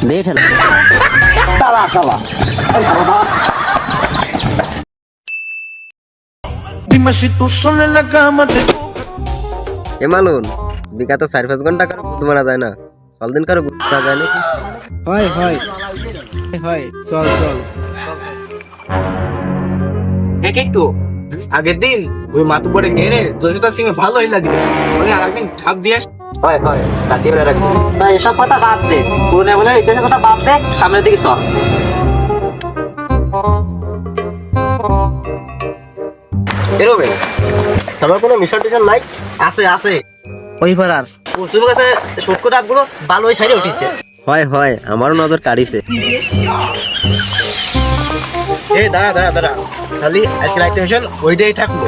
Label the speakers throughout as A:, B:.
A: দে ঠেলা।
B: তালা তালা
C: Dime si tú sola en la cama te
D: এমালুন বিগত 4-5 ঘন্টা কারো গুদ মারা যায় না, চল দিন কারো গুদ মারা যায় নাকি?
E: হয় হয় হয়, চল চল।
F: দেখেই তো আগের দিন ওই মাতু পরে গেড়ে জনিতা সিং ভালো হইলা দিল, ওই আরেকদিন ঠাপ দিয়ে
A: হয় হয়, রাতে বেলা রাখবি। না এসব কথা বাদ দে, পুরনো বলে ইতিহাসের কথা বাদ দে, সামনের দিকে চল।
D: এরবে আমার কোনো মিশন টিশন নাই?
A: আছে আছে, ওই পাড়ার কুসুম গাছে শুটকো ডাবগুলো ভালো ওই সাইডে উঠিছে।
D: হয় হয়, আমারও নজর কাড়িছে।
F: এ দাঁড়া দাঁড়া দাঁড়া, খালি আজকের একটা মিশন ওইটাই থাকলো।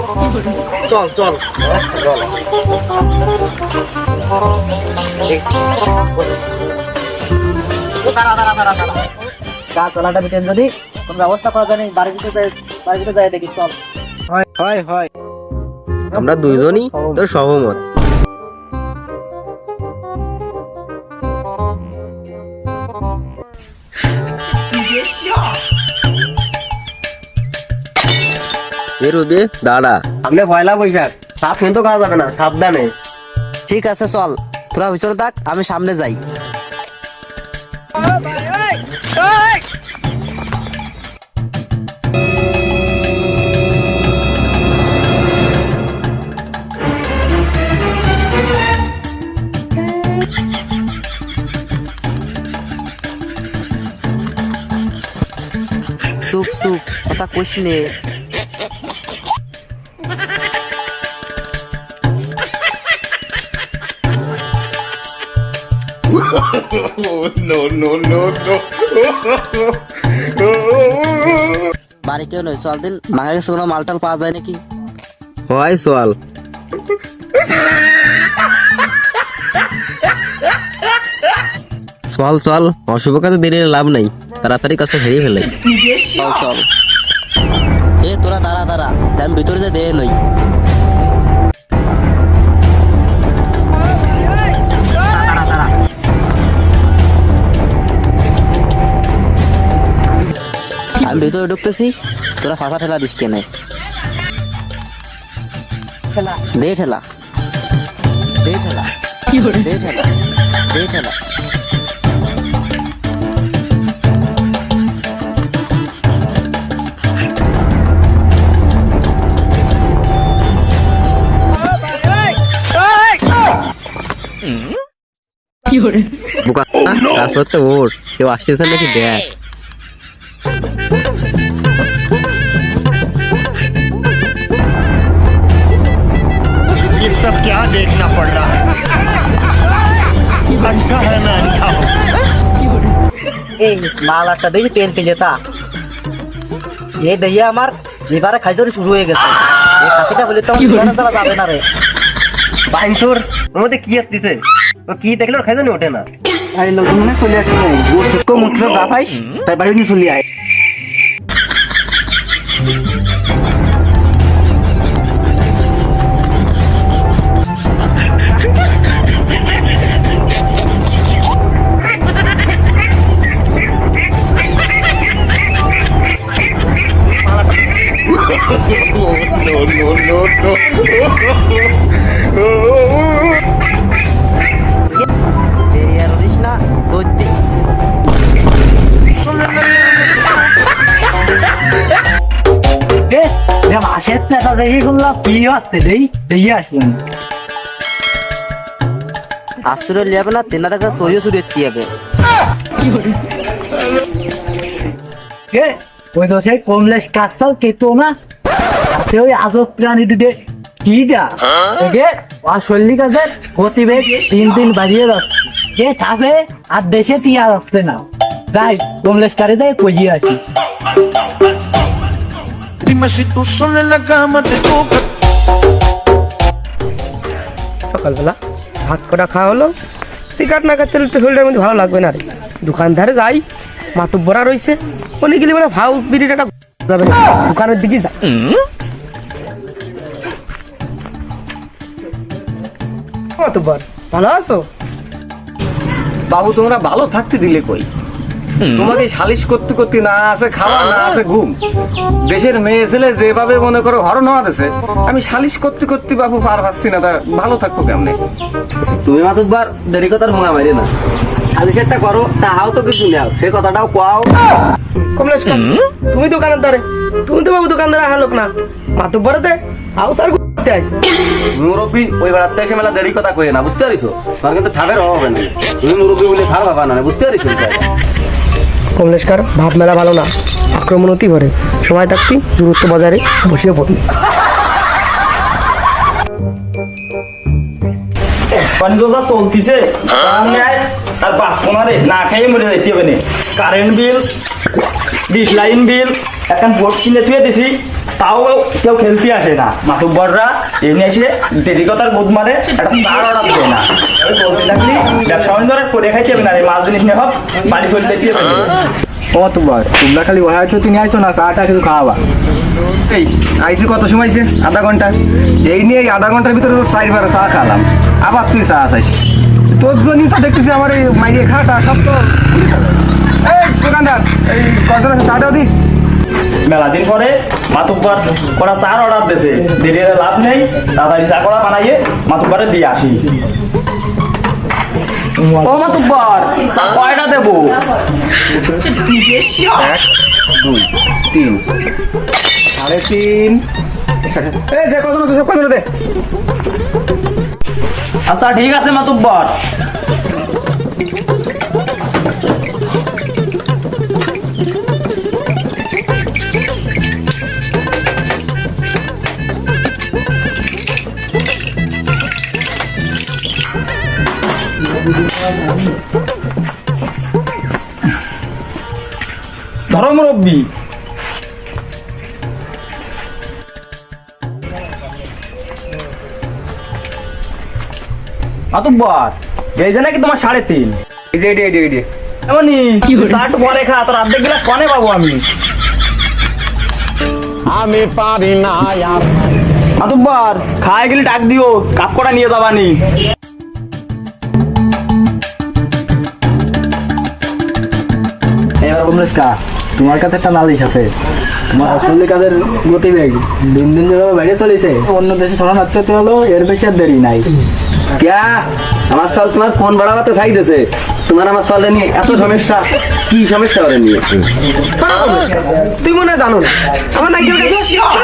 F: চল চল চল।
A: দাঁড়া দাঁড়া দাঁড়া দাঁড়া, গা চলাটা বিটেন যদি কোনো ব্যবস্থা করা যায়, বাড়ির ভিতরে যায় দেখি, চল।
E: হয় হয়,
D: আমরা দুইজনই তোর সহমত। এ রবি দাঁড়া, সামনে পয়লা বৈশাখ, সাপ কিন্তু খাওয়া যাবে না, সাবধানে।
A: ঠিক আছে চল, তোরা ভিতরে থাক, আমি সামনে যাই। চুপ চুপ, কথা কইস নে। বাড়ি কেউ নয়, চল দিন মায়ের কাছে কোনো মালটাল পাওয়া যায় নাকি?
D: হয় চল। চল চল, অশুভ কাজে দেরি লাভ নাই, তাড়াতাড়ি কাজটা সেরে ফেলে।
A: চল চল। এ তোরা দাঁড়া দাঁড়া, আমি ভিতরে যে দে নই। আমি ভিতরে ঢুকতেছি, তোরা ফাঁসা ঠেলা দিস কেনে? দে ঠেলা, দে ঠেলা, দে ঠেলা, দে ঠেলা।
D: বোকা, তারপর তো ওর কেউ আসতেছে নাকি দেখ।
C: ये सब क्या देखना पड़ रहा है? अच्छा है मैं अंधा हूँ।
A: এই মাল একটা দেখি টেনতে যেতা, এই দইয়া আমার এবারে খাইজরি শুরু হয়ে গেছে। এই খাতিটা বলি তো আমার দ্বারা যাবে না রে।
D: বাইনসুর ওর মধ্যে কি আসতেছে? ও কি দেখলে ওর খাইজনি ওঠে না।
A: আরে লোক মনে চলে আসছে, ও ছোট্ট মুত্র যা পাইস তাই বাড়ি নিয়ে চলে আয়। দেরি আর করিস না, দৌড়তে। আসলে লিয়াবে না, তেনা দেখা সহিও শুরু এত্তি যাবে।
G: ওই তো সেই কমলেশ কাঁচাল কেতো না, তাতে ওই আজব প্রাণী দুটে কিটা দেখে আর শৈলী কাজের গতিবেগ দিন দিন বাড়িয়ে যাচ্ছে। কে খাবে আর দেশে টিয়া যাচ্ছে না। যাই কমলেশ কারে দেয় কইয়ে আসি।
C: Dime si tú sola en la cama te toca.
H: সকালবেলা ভাত কটা খাওয়া হলো, সিগারেট না খাতে তো শরীরের মধ্যে ভালো লাগবে না রে। দোকানদারে যাই, মাতুব্বরা রয়েছে, উনি গেলে মানে ভাও বিড়িটা যাবে না, দোকানের দিকে যা। মাতুব্বর ভালো আছো?
I: বাবু তোমরা ভালো থাকতে দিলে কই? তোমাকে সালিশ করতে করতে না আছে খাওয়া না আছে ঘুম, দেশের মেয়ে ছেলে যেভাবে মনে করো হরণ হওয়া আছে, আমি সালিশ করতে করতে বাবু পার পাচ্ছি না, তা ভালো থাকবো কেমনে?
A: তুমি মাতুব্বার দেরি কথার ভোঙা মারি না, সালিশেরটা করো, তাহাও তো কিছু নেও, সে কথাটাও কোয়াও।
H: কমলেশ কাকা, তুমি দোকানদারে, তুমি তো বাবু দোকানদার আহা লোক না, মাতুব্বরেতে আও স্যার করতে আইস।
I: মুরব্বী ওই বেড়াতে এসে মেলা দেরি কথা কয়ে না, বুঝতে পারিছো? তোমার কিন্তু ঠাবের অভাব হবে না, তুমি মুরব্বী বলে সার ভাবা না, বুঝতে পারিছো?
H: কমলেশকার ভাব মেলা ভালো না, আক্রমণ অতি করে, সময় থাকতি দূরত্ব বজায় বসিয়ে পড়ি।
J: পানিজা চলতিছে তার পাঁচ পনেরো না খাইয়ে মরে যাইতে হবে না। কারেন্ট বিল, ডিশ লাইন বিল, এখন বোর্ড কিনে থুয়ে দিছি, তাও কেউ খেলতে আসে না। মাতুব্বররা এমনি এসে দেরিকতার বোধ মারে, একটা চার অর্ডার দেয় না। চলতে থাকলি ব্যবসা বাণিজ্য করে খাইতে হবে না, রে মাল জিনিস নিয়ে হোক বাড়ি চলে যেতে হবে না।
F: ও তোমার তোমরা খালি ওয়া আছো, তুমি আইছো না, চাটা কিছু খাওয়াবা।
I: এই আইসি কত সময় আইছে? আধা ঘন্টা। এই নিয়ে এই আধা ঘন্টার ভিতরে তো 4 বার চা খালাম, আবার তুই চা চাইছিস। তোর জন্যই তো দেখতেছি আমার এই মাইয়ে খাটা সব তো। এই দোকানদার, এই কত আছে চাটাও দি।
J: মেলা দিন পরে মাতুব্বর করা চার অর্ডার দিয়েছে, দেরি হলে লাভ নেই, তাড়াতাড়ি চা করা বানাইয়ে মাতুব্বরে দিয়ে আসি। ও মাতুব্বর, চা কয়টা দেবো?
I: 1 2 3 3.5। এই যে কত আছে সব কত দে।
J: আচ্ছা ঠিক আছে মাতুব্বর। ধরো মুরব্বী, মাতুব্বর এই যে নাকি তোমার 3.5।
I: এই যে এডি
J: এমনি চাট পরে খা, তোর অর্ধেক গ্লাস কনে পাবো আমি?
C: আমি পারি না আর
J: মাতুব্বর খায় গেলে ডাক দিও, কাপ কটা নিয়ে যাবানি।
F: এবার কমলেশ কা, তোমার কাছে একটা নালিশ আছে। তোমার আসলে কাজের গতিবেগ দিন দিন যেভাবে বেড়ে চলেছে, অন্য দেশে ছড়ান আত্মীয়তা হলো, এর বেশি আর দেরি নাই।
I: ক্যা আমার সাল তোমার ফোন বাড়াতে চাইতেছে, তোমার আমার সালে নিয়ে এত সমস্যা, কি সমস্যা করে নিয়ে?
H: তুই মনে হয় জানো না, আমার নাইকেল কাছে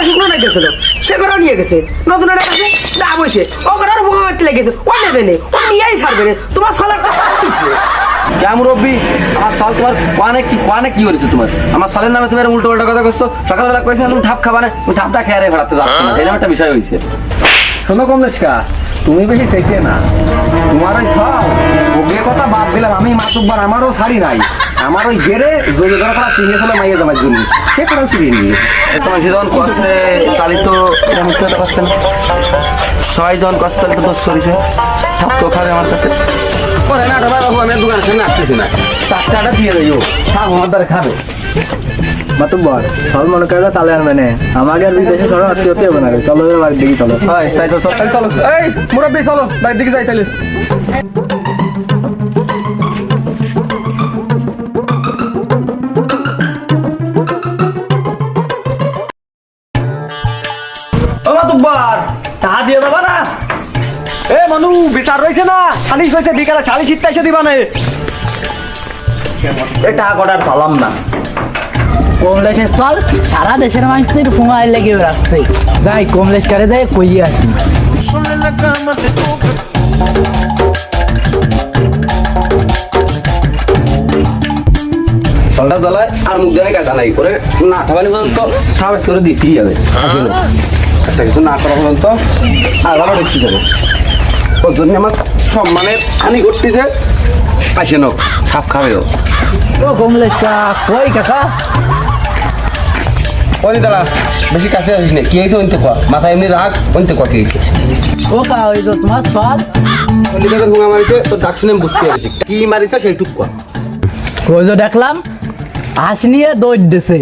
H: শুকনো নাইকেল ছিল, সে করেও নিয়ে গেছে। নতুন একটা কাছে যা বলছে ও করার বোমা মারতে লেগেছে, ও নেবে নে, ও নিয়েই ছাড়বে না, তোমার সালারটা দিচ্ছে।
I: ক্যা মুরব্বী, আমার সাল তোমার কোয়ানে কি করেছে? তোমার আমার সালের নামে তুমি উল্টো পাল্টা কথা করছো। সকালবেলা কয়েছে তুমি ধাপ খাবা না, তুমি ধাপটা খেয়ে ফেরাতে যাচ্ছ না, এরকম একটা বিষয় হয়েছে। শোনো কমলেশ কা, তুমি বেশি শেখে না, তোমার ওই সব ওকে কথা বাদ দিলাম। আমি মাতুব্বার আমারও শাড়ি নাই, আমার ওই গেড়ে জোরে ধরা করা চিনিয়ে ছিল মাইয়ে যাবার জন্য, সে কোনো চিনিয়ে নিয়ে তোমার সে যখন করছে তাহলে তো মিথ্যা কথা করছে না। সবাই যখন করছে তাহলে তো দোষ করেছে, ঠাপ তো খাবে আমার কাছে। পরে না ভাই বাবু, আমি আর দোকানের সামনে আসতেছি না, 4টাটা দিয়ে যাইও, থাক আমার দ্বারা খাবে।
F: মাতুব্বর সব মনে করবে তাহলে আর মানে আমাকে আর বিদেশে ছড়ান আত্মীয়তা হবে না রে। চলো এবার বাড়ির দিকে চলো।
I: হয় তাই তো, চল চলো। এই মুরব্বী চলো বাড়ির দিকে যাই তাহলে।
J: ও মাতুব্বর টাকা দিয়ে যাবা না?
I: এ মানু, বিচার রয়েছে না, সালিশ হয়েছে, বিকালে সালিশ ইত্যাদি দিবা না।
J: এই টাকা কটার পালাম না।
G: কমলেশের চল, সারা দেশের মানুষের ফোঙায় লেগে রাখছে। যাই কমলেশ করে দেয় কইয়ে আসি।
I: সলটা জ্বালায় আর মুখ দিয়ে কাজ জ্বালাই করে না ঠাবানি পর্যন্ত সাবেস করে দিতেই যাবে। একটা কিছু না করা পর্যন্ত আর ভালো দেখতে যাবে। ওর জন্য আমার সম্মানের হানি করতেছে, আসে নোক সাপ খাবে।
G: ও কমলেশ কা কই কাকা?
I: ওই দাঁড়া, বেশি কাছে আসিস না, কি হয়েছে ওইতে কয়া, মাথা এমনি রাখ, ওইতে কয়া কি হয়েছে।
G: ও কা ওই তো তোমার সব
I: কলিকাতার ভুঙা মারিছে, তোর ডাক শুনে আমি বুঝতে পারছি কি মারিছে সেইটুক কয়া।
G: ওই তো দেখলাম হাঁস নিয়ে দৌড় দিছে।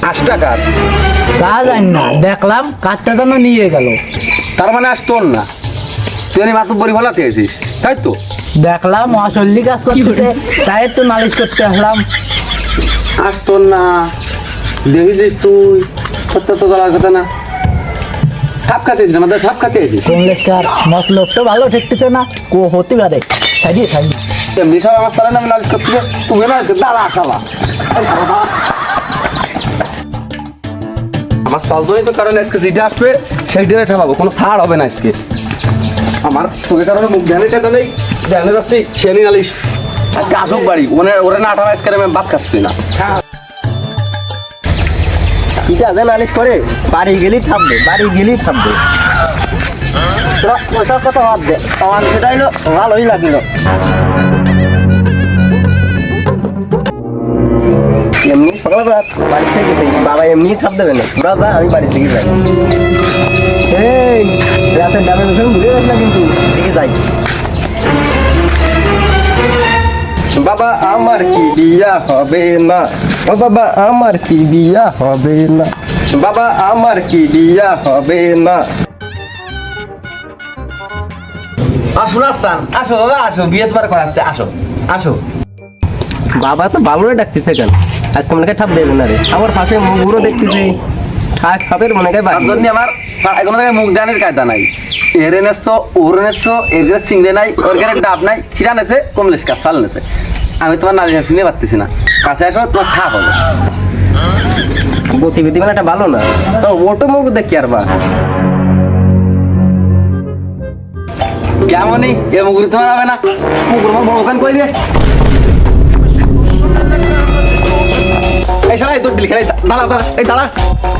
I: 8 টাকার
G: তা জানি না, দেখলাম কাজটা যেন নিয়ে গেল।
I: তার মানে আস তোর না, তুই মাতুব্বরি ভালাতে আছিস তাই তো?
G: দেখলাম অসল্লি কাজ করতেছে, তাই একটু নালিশ করতে আসলাম।
I: আসতো না, দেখিস তুই সত্য তো করার কথা না। থাপ খাতে আমাদের থাপ খাতে
G: কমলেশ্বর মতলব তো ভালো ঠেকতেছে না, কো হতে পারে। সাইডে সাইডে
I: এমনি সব আমার সালের নামে নালিশ করতেছে, তুমি না দাঁড়া খালা। আমার সলদনই তো কারণে আজকে যেটা আসবে সেই দিনে ঠাপাবো, কোনো ছাড় হবে না আজকে। আমার তোকে কারণে মুখ ধ্যানে টেতে নেই, ধ্যানে যাচ্ছি সে নিয়ে নালিশ। আজকে আসুক বাড়ি, ওরা না আঠারো আজকে আমি ভাত খাচ্ছি না।
D: ঠিক আছে নালিশ করে বাড়ি গেলেই থামবে, বাড়ি গেলেই থামবে। তোরা ওসব কথা বাদ দে, আমার সেটা হলো ভালোই লাগলো। এমনি সকালবেলা বাড়ি থেকে গেছি, বাবা এমনি ঠাপ দেবে না, তোরা যা আমি বাড়ি থেকে যাই। এই রাতের ডাবের ভীষণ ঘুরে যাস না কিন্তু, দিকে যাই। বাবা আমার কি বিয়া হবে না, ও বাবা আমার কি বিয়া হবে না, বাবা আমার কি বিয়া হবে না।
I: আসো রাস্তান, আসো বাবা আসো, বিয়ে তোমার করাচ্ছে, আসো আসো।
D: বাবা তো ভালো ডাকতেছে কেন, আজকে মনে হয় ঠাপ দেবে না রে। আমার পাশে মুগুরও দেখতেছি, ঠাক ঠাপের মনে হয়
I: তার জন্য আমার এখন থেকে মুখ দানের কায়দা নাই। এরে নেছো ওর নেছো, এর গাছ চিংড়ে নাই, ওর গানের ডাব নাই, খিরা নেছে কমলেশ কাজ চাল নেছে। আমি তোমার নারী শুনে পারতেছি না, কাছে আসো তোমার ঠাপ হবে।
D: গতিবিধি মানে একটা ভালো না তো, ওটো মুখ দেখি আর বা
I: কেমনই এ মুগুরি তোমার হবে না, মুগুর আমার বড় দোকান কই রে। এই শালা এই তোর দিলি খেলা, দাঁড়া দাঁড়া, এই দাঁড়া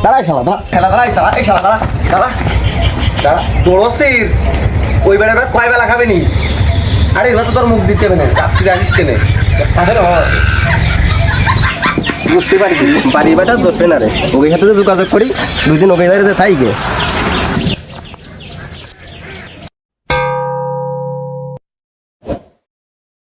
I: দাঁড়া, এই শালা দাঁড়া, খেলা দাঁড়া, এই দাঁড়া, এই শালা দাঁড়া দাঁড়া দাঁড়া। বড় সির ওই বেড়া কয় বেলা খাবে নি? আরে এবার তো তোর মুখ দিতে হবে না, চাপটি আসিস কেনে তাদের
D: বুঝতে পারি বাড়ি বাটা ধরবে না রে। ওকে সাথে যোগাযোগ করি, দুদিন ওকে বাড়িতে থাইকে